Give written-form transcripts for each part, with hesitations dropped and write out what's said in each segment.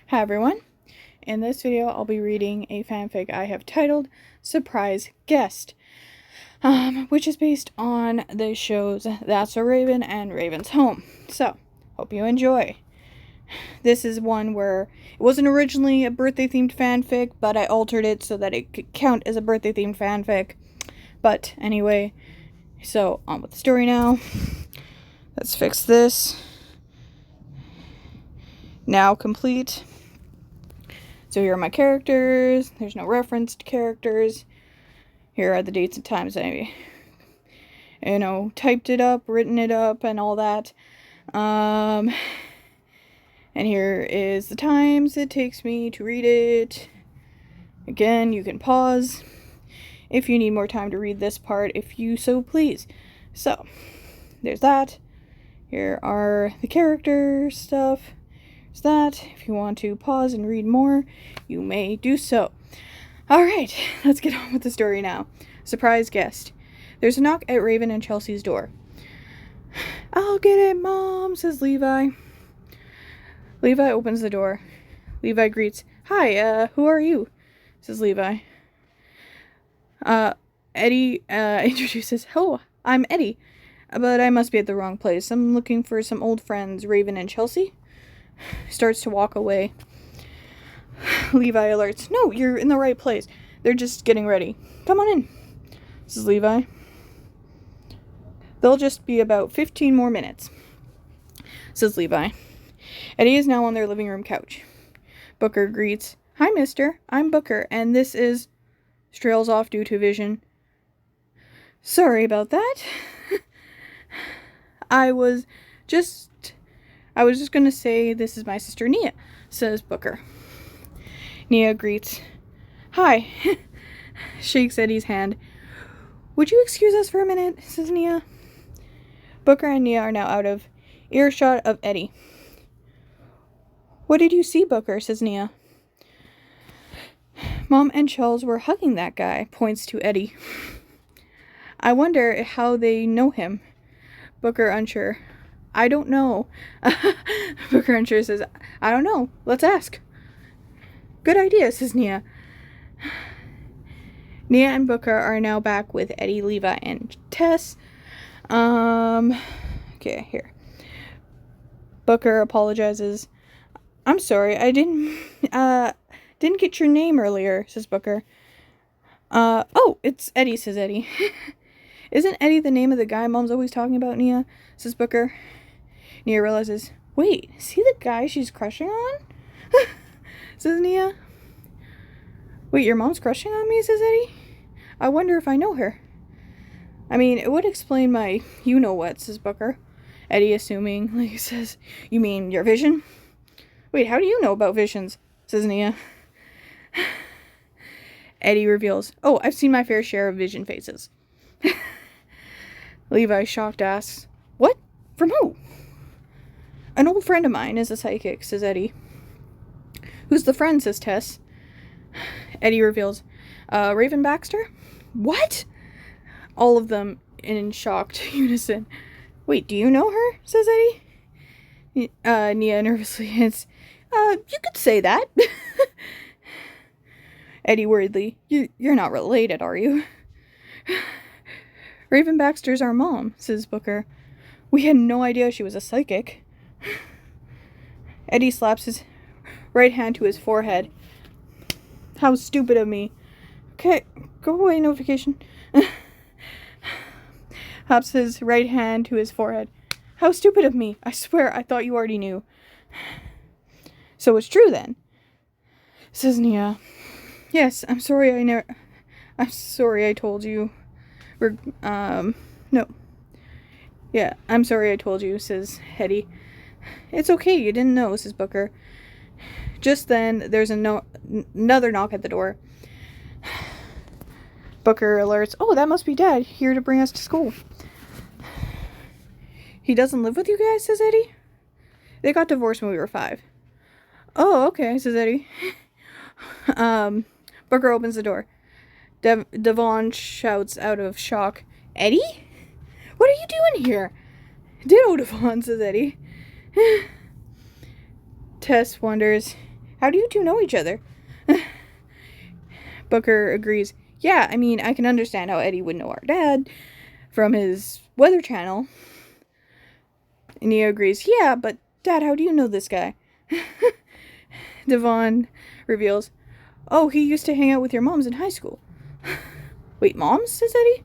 Hi everyone. In this video, I'll be reading a fanfic I have titled Surprise Guest, which is based on the shows That's So Raven and Raven's Home. So, hope you enjoy. This is one where it wasn't originally a birthday-themed fanfic, but I altered it so that it could count as a birthday-themed fanfic. But anyway, so on with the story now. Let's fix this. Now complete. So here are my characters. There's no referenced characters. Here are the dates and times I, typed it up, written it up, and all that. And here is the times it takes me to read it. Again, you can pause if you need more time to read this part, if you so please. So, there's that. Here are the character stuff. That. If you want to pause and read more, you may do so. Alright, let's get on with the story now. Surprise guest. There's a knock at Raven and Chelsea's door. "I'll get it, Mom," says Levi. Levi opens the door. Levi greets. "Hi, who are you?" says Levi. Eddie introduces. "Oh, I'm Eddie, but I must be at the wrong place. I'm looking for some old friends, Raven and Chelsea." Starts to walk away. Levi alerts. "No, you're in the right place. They're just getting ready. Come on in," says Levi. "They'll just be about 15 more minutes," says Levi. Eddie is now on their living room couch. Booker greets. "Hi, mister. I'm Booker, and this is..." Trails off due to vision. "Sorry about that. I was just gonna say this is my sister Nia," says Booker. Nia greets. "Hi," shakes Eddie's hand. "Would you excuse us for a minute?" says Nia. Booker and Nia are now out of earshot of Eddie. "What did you see, Booker?" says Nia. "Mom and Charles were hugging that guy," points to Eddie. "I wonder how they know him." Booker unsure. "I don't know." Booker unsure says, "I don't know. Let's ask." "Good idea," says Nia. Nia and Booker are now back with Eddie, Levi, and Tess. Okay, here. Booker apologizes. "I'm sorry, I didn't get your name earlier," says Booker. Oh, it's Eddie," says Eddie. "Isn't Eddie the name of the guy Mom's always talking about, Nia?" says Booker. Nia realizes, "Wait, is he the guy she's crushing on?" says Nia. "Wait, your mom's crushing on me?" says Eddie. "I wonder if I know her." "I mean, it would explain my you-know-what," says Booker. Eddie, assuming, says, "You mean your vision?" "Wait, how do you know about visions?" says Nia. Eddie reveals, "Oh, I've seen my fair share of vision faces." Levi, shocked, asks, "What? From who?" "An old friend of mine is a psychic," says Eddie. "Who's the friend?" says Tess. Eddie reveals, "Raven Baxter." "What?" All of them in shocked unison. "Wait, do you know her?" says Eddie. Nia nervously hints, "You could say that." Eddie worriedly, You're not related, are you?" "Raven Baxter's our mom," says Booker. "We had no idea she was a psychic." Eddie slaps his right hand to his forehead. "How stupid of me." "Okay, go away, notification." Hops his right hand to his forehead. "How stupid of me. I swear I thought you already knew." "So it's true then?" says Nia. "Yes, I'm sorry I told you. No. Yeah, I'm sorry I told you," says Eddie. "It's okay, you didn't know," says Booker. Just then, there's another knock at the door. Booker alerts, "Oh, that must be Dad, here to bring us to school." "He doesn't live with you guys?" says Eddie. "They got divorced when we were 5. "Oh, okay," says Eddie. Booker opens the door. Devon shouts out of shock, "Eddie? What are you doing here?" "Ditto, Devon," says Eddie. Tess wonders, How do you two know each other? Booker agrees. Yeah, I mean, I can understand how Eddie would know our dad from his Weather Channel. Nia agrees. Yeah, but Dad, how do you know this guy? Devon reveals. Oh, he used to hang out with your moms in high school. Wait, moms? Says Eddie.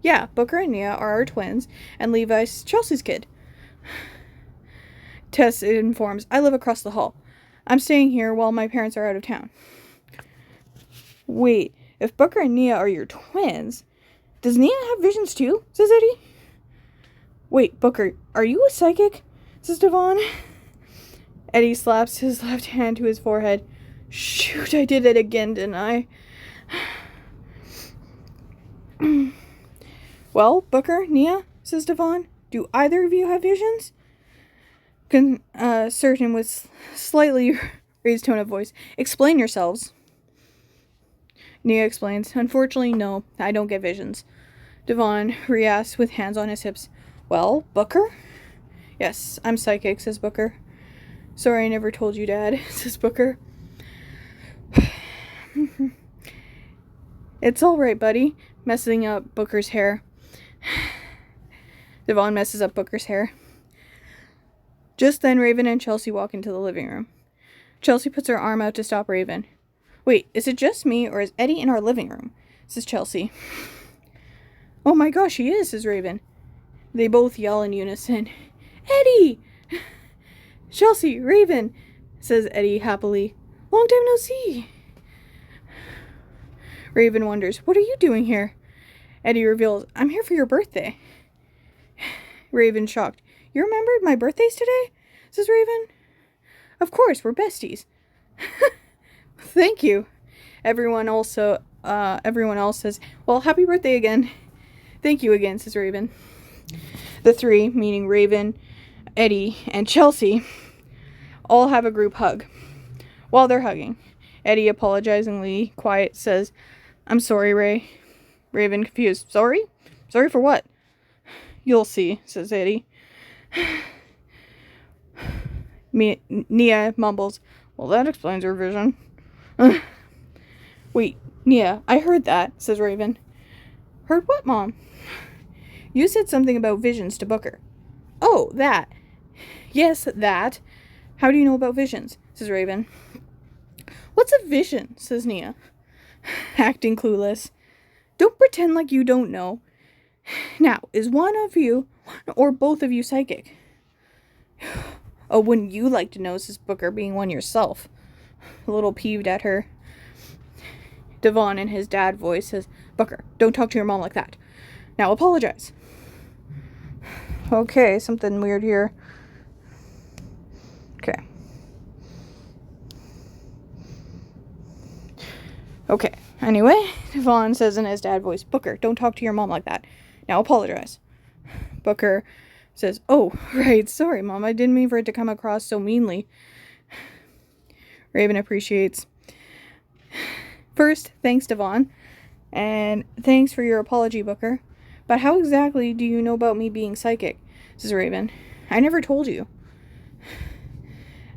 Yeah, Booker and Nia are our twins, and Levi's Chelsea's kid. Tess informs. I live across the hall. I'm staying here while my parents are out of town. Wait, if Booker and Nia are your twins, does Nia have visions too? Says Eddie. Wait, Booker, are you a psychic? Says Devon. Eddie slaps his left hand to his forehead. Shoot, I did it again, didn't I? Well, Booker, Nia, says Devon, do either of you have visions? Certain with slightly raised tone of voice. Explain yourselves. Nia explains. Unfortunately, no, I don't get visions. Devon re-asks with hands on his hips. Well, Booker? Yes, I'm psychic, says Booker. Sorry I never told you, Dad, says Booker. It's alright, buddy. Messing up Booker's hair. Devon messes up Booker's hair. Just then, Raven and Chelsea walk into the living room. Chelsea puts her arm out to stop Raven. Wait, is it just me, or is Eddie in our living room? Says Chelsea. Oh my gosh, he is, says Raven. They both yell in unison. Eddie! Chelsea, Raven, says Eddie happily. Long time no see. Raven wonders, what are you doing here? Eddie reveals, I'm here for your birthday. Raven shocked. You remembered my birthday's today? Says Raven. Of course, we're besties. Thank you. Everyone else says, well, happy birthday again. Thank you again, says Raven. The three, meaning Raven, Eddie, and Chelsea, all have a group hug. While they're hugging, Eddie, apologizingly quiet, says, I'm sorry, Ray. Raven, confused. Sorry? Sorry for what? You'll see, says Eddie. Nia mumbles, well, that explains her vision. Wait, Nia, I heard that, says Raven. Heard what, Mom? You said something about visions to Booker. Oh, that. Yes, that. How do you know about visions? Says Raven. What's a vision? Says Nia, acting clueless. Don't pretend like you don't know. Now, is one of you or both of you psychic? Oh, wouldn't you like to know, says Booker, being one yourself. A little peeved at her. Devon, in his dad voice, says, Booker, don't talk to your mom like that. Now apologize. Okay, something weird here. Okay, anyway, Devon says in his dad voice, Booker, don't talk to your mom like that. Now apologize. Booker says, oh, right, sorry, Mom, I didn't mean for it to come across so meanly. Raven appreciates. First, thanks, Devon, and thanks for your apology, Booker. But how exactly do you know about me being psychic? Says Raven. I never told you.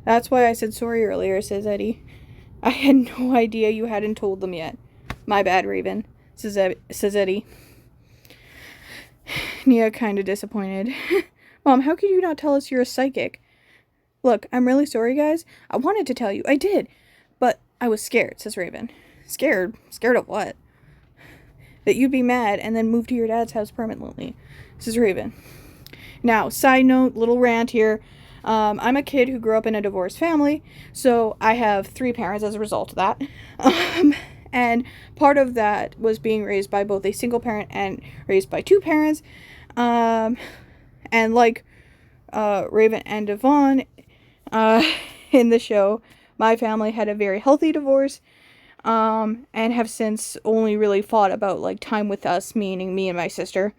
That's why I said sorry earlier, says Eddie. I had no idea you hadn't told them yet. My bad, Raven, says Eddie. Nia, kind of disappointed. Mom, how could you not tell us you're a psychic? Look, I'm really sorry, guys. I wanted to tell you. I did. But I was scared, says Raven. Scared? Scared of what? That you'd be mad and then move to your dad's house permanently, says Raven. Now, side note, little rant here. I'm a kid who grew up in a divorced family, so I have 3 parents as a result of that. And part of that was being raised by both a single parent and raised by 2 parents. And like Raven and Devon in the show, my family had a very healthy divorce, and have since only really fought about like time with us, meaning me and my sister.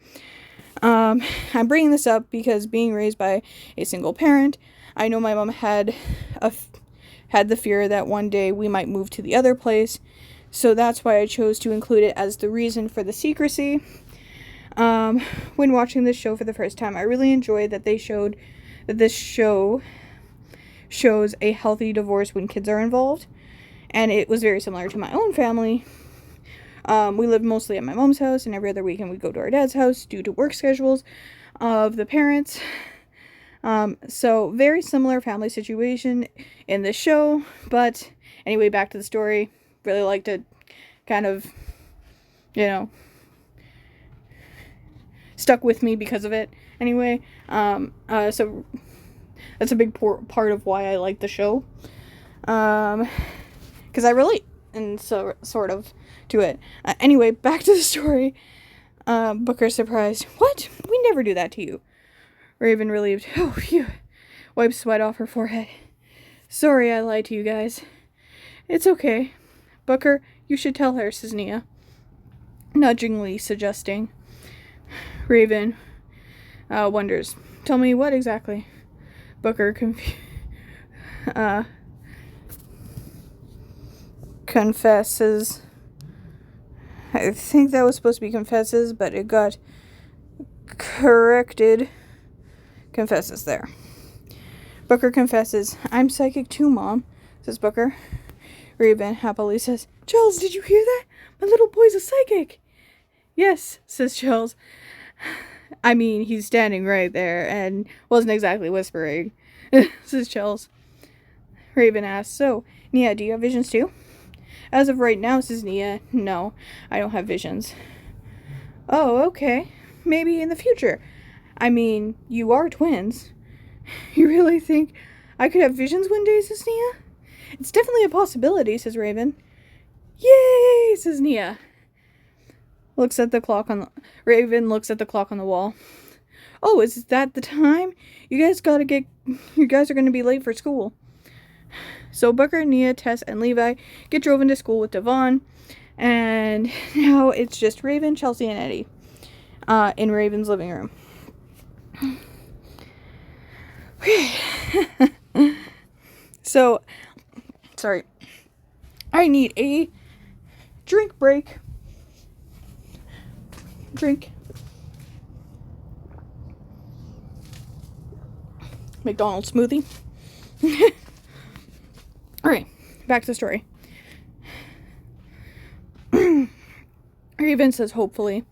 I'm bringing this up because being raised by a single parent, I know my mom had the fear that one day we might move to the other place, so that's why I chose to include it as the reason for the secrecy. When watching this show for the first time, I really enjoyed that they showed that this show shows a healthy divorce when kids are involved. And it was very similar to my own family. We lived mostly at my mom's house, and every other weekend we'd go to our dad's house due to work schedules of the parents. So very similar family situation in this show. But anyway, back to the story. Really like to kind of, stuck with me because of it. Anyway, so that's a big part of why I like the show. Because I relate, and so sort of, to it. Anyway, back to the story. Booker's surprised. What? We never do that to you. Raven, relieved. Oh, phew. Wipes sweat off her forehead. Sorry I lied to you guys. It's okay. Booker, you should tell her, says Nia, nudgingly suggesting. Raven wonders. Tell me what exactly? Booker confesses. I think that was supposed to be confesses, but it got corrected. Confesses there. Booker confesses. I'm psychic too, Mom, says Booker. Raven happily says, Charles, did you hear that? My little boy's a psychic. Yes, says Charles. I mean, he's standing right there and wasn't exactly whispering, says Charles. Raven asks, so, Nia, do you have visions too? As of right now, says Nia, no, I don't have visions. Oh, okay. Maybe in the future. I mean, you are twins. You really think I could have visions one day, says Nia? It's definitely a possibility, says Raven. Yay, says Nia. Raven looks at the clock on the wall. Oh, is that the time? You guys are gonna be late for school. So Booker, Nia, Tess, and Levi get drove to school with Devon, and now it's just Raven, Chelsea, and Eddie in Raven's living room. So, sorry, I need a drink break. McDonald's smoothie. Alright, back to the story. Raven says, hopefully.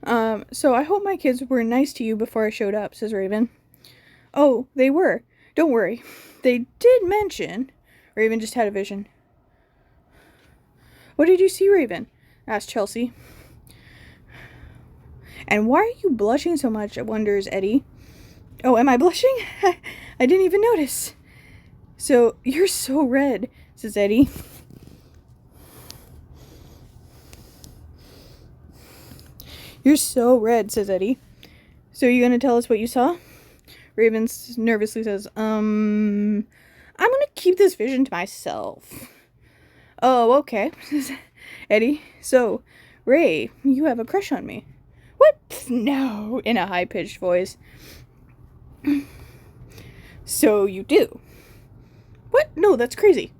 So I hope my kids were nice to you before I showed up, says Raven. Oh, they were. Don't worry. They did mention. Raven just had a vision. What did you see, Raven? Asked Chelsea. And why are you blushing so much, wonders Eddie. Oh, am I blushing? I didn't even notice. So, you're so red, says Eddie. You're so red, says Eddie. So, are you going to tell us what you saw? Raven nervously says, I'm going to keep this vision to myself. Oh, okay, says Eddie. So, Ray, you have a crush on me. What? No, in a high-pitched voice. So you do. What? No, that's crazy.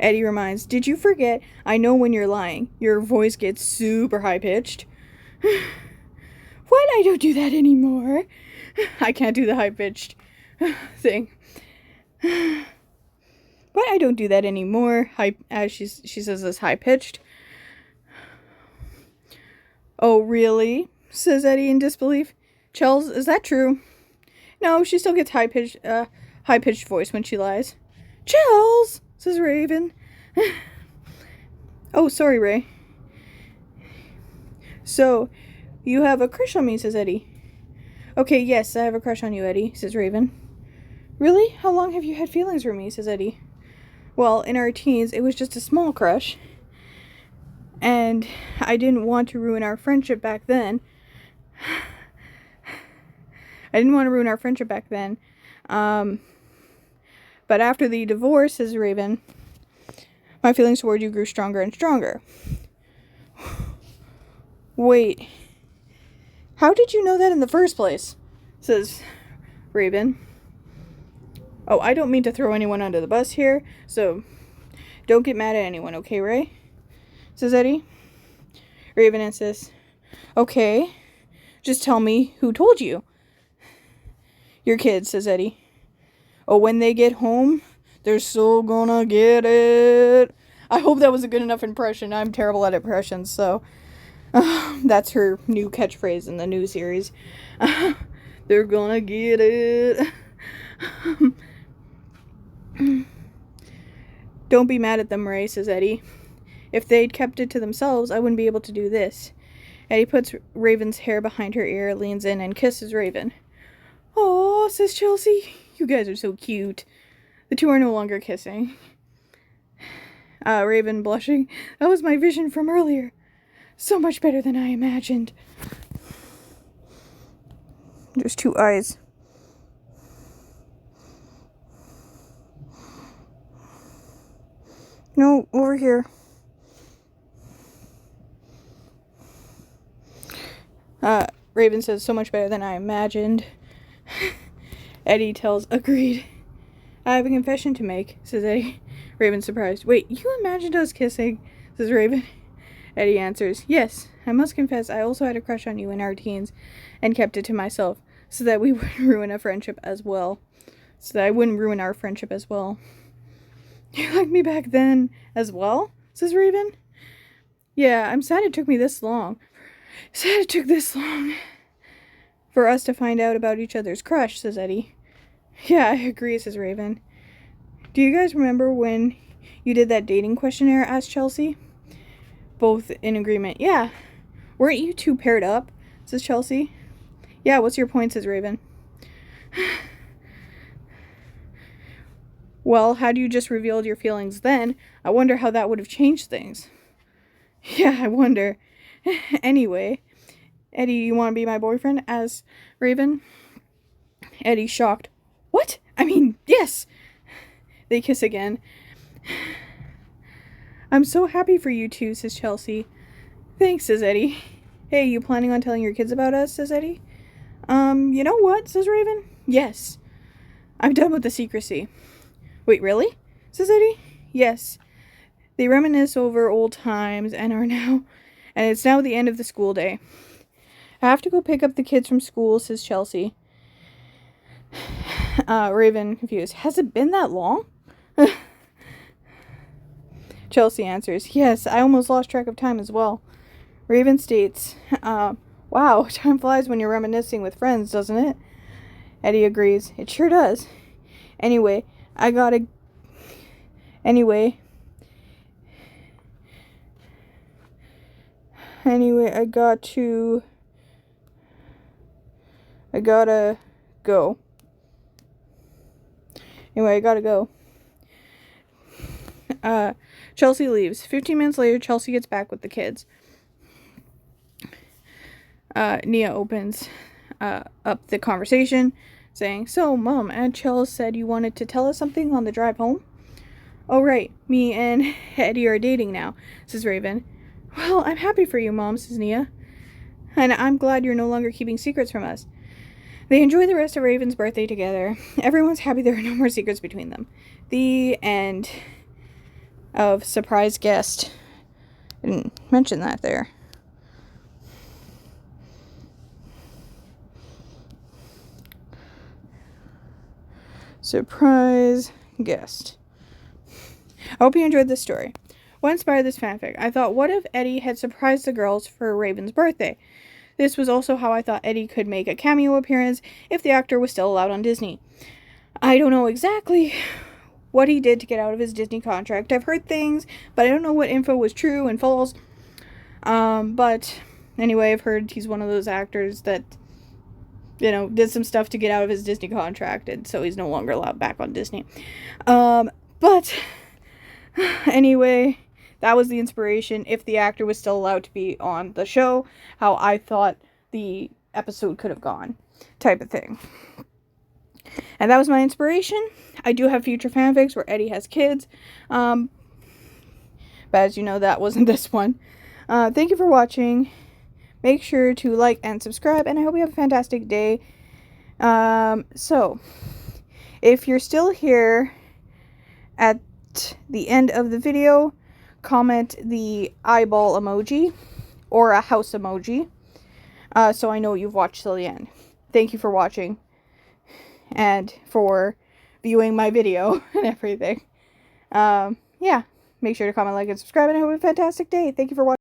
Eddie reminds, did you forget? I know when you're lying. Your voice gets super high-pitched. What? I don't do that anymore. I can't do the high-pitched thing. But I don't do that anymore. As she says this high-pitched. Oh, really? Says Eddie in disbelief. Chels, is that true? No, she still gets high-pitched voice when she lies. Chels, says Raven. Oh, sorry, Ray. So, you have a crush on me, says Eddie. Okay, yes, I have a crush on you, Eddie, says Raven. Really? How long have you had feelings for me, says Eddie. Well, in our teens, it was just a small crush. And I didn't want to ruin our friendship back then. But after the divorce, says Raven, my feelings toward you grew stronger and stronger. Wait. How did you know that in the first place? Says Raven. Oh, I don't mean to throw anyone under the bus here, so don't get mad at anyone, okay, Ray? Says Eddie. Raven insists. Okay, just tell me who told you. Your kids, says Eddie. Oh, when they get home, they're so gonna get it. I hope that was a good enough impression. I'm terrible at impressions, so that's her new catchphrase in the new series. They're gonna get it. Don't be mad at them, Ray, says Eddie. If they'd kept it to themselves, I wouldn't be able to do this. Eddie puts Raven's hair behind her ear, leans in, and kisses Raven. "Aw," says Chelsea. "You guys are so cute." The two are no longer kissing. Raven, blushing. "That was my vision from earlier. So much better than I imagined." There's two eyes. No, over here. Raven says, "So much better than I imagined." Eddie tells, "Agreed." "I have a confession to make," says Eddie. Raven's surprised. "Wait, you imagined us kissing?" says Raven. Eddie answers, "Yes, I must confess I also had a crush on you in our teens and kept it to myself so that we wouldn't ruin a friendship as well. So that I wouldn't ruin our friendship as well." "You liked me back then as well?" says Raven. "Yeah, I'm sad it took me this long. Sad it took this long for us to find out about each other's crush," says Eddie. "Yeah, I agree," says Raven. "Do you guys remember when you did that dating questionnaire?" asked Chelsea. Both in agreement. "Yeah. Weren't you two paired up?" says Chelsea. "Yeah, what's your point?" says Raven. "Well, had you just revealed your feelings then, I wonder how that would have changed things." "Yeah, I wonder." "Anyway, Eddie, you want to be my boyfriend?" asks Raven. Eddie's shocked. "What? I mean, yes." They kiss again. "I'm so happy for you two," says Chelsea. "Thanks," says Eddie. "Hey, you planning on telling your kids about us?" says Eddie. You know what?" says Raven. "Yes. I'm done with the secrecy." "Wait, really?" says Eddie. "Yes. They reminisce over old times and it's now the end of the school day." "I have to go pick up the kids from school," says Chelsea. Raven, confused. "Has it been that long?" Chelsea answers, "Yes, I almost lost track of time as well." Raven states, "Wow, time flies when you're reminiscing with friends, doesn't it?" Eddie agrees, "It sure does. Anyway, I gotta go. Chelsea leaves. 15 minutes later, Chelsea gets back with the kids. Nia opens up the conversation, saying, "So, Mom, Aunt Chell said you wanted to tell us something on the drive home?" "Oh, right. Me and Eddie are dating now," says Raven. "Well, I'm happy for you, Mom," says Nia. "And I'm glad you're no longer keeping secrets from us." They enjoy the rest of Raven's birthday together. Everyone's happy there are no more secrets between them. The end of surprise guest. I didn't mention that there. Surprise guest. I hope you enjoyed this story. What inspired this fanfic? I thought, what if Eddie had surprised the girls for Raven's birthday? This was also how I thought Eddie could make a cameo appearance if the actor was still allowed on Disney. I don't know exactly what he did to get out of his Disney contract. I've heard things, but I don't know what info was true and false. But anyway, I've heard he's one of those actors that, did some stuff to get out of his Disney contract, and so he's no longer allowed back on Disney. But anyway, that was the inspiration. If the actor was still allowed to be on the show, how I thought the episode could have gone, type of thing. And that was my inspiration. I do have future fanfics where Eddie has kids. But as you know, that wasn't this one. Thank you for watching. Make sure to like and subscribe, and I hope you have a fantastic day. So, if you're still here at the end of the video, comment the eyeball emoji or a house emoji, so I know you've watched till the end. Thank you for watching and for viewing my video and everything. Yeah, make sure to comment, like, and subscribe, and have a fantastic day. Thank you for watching.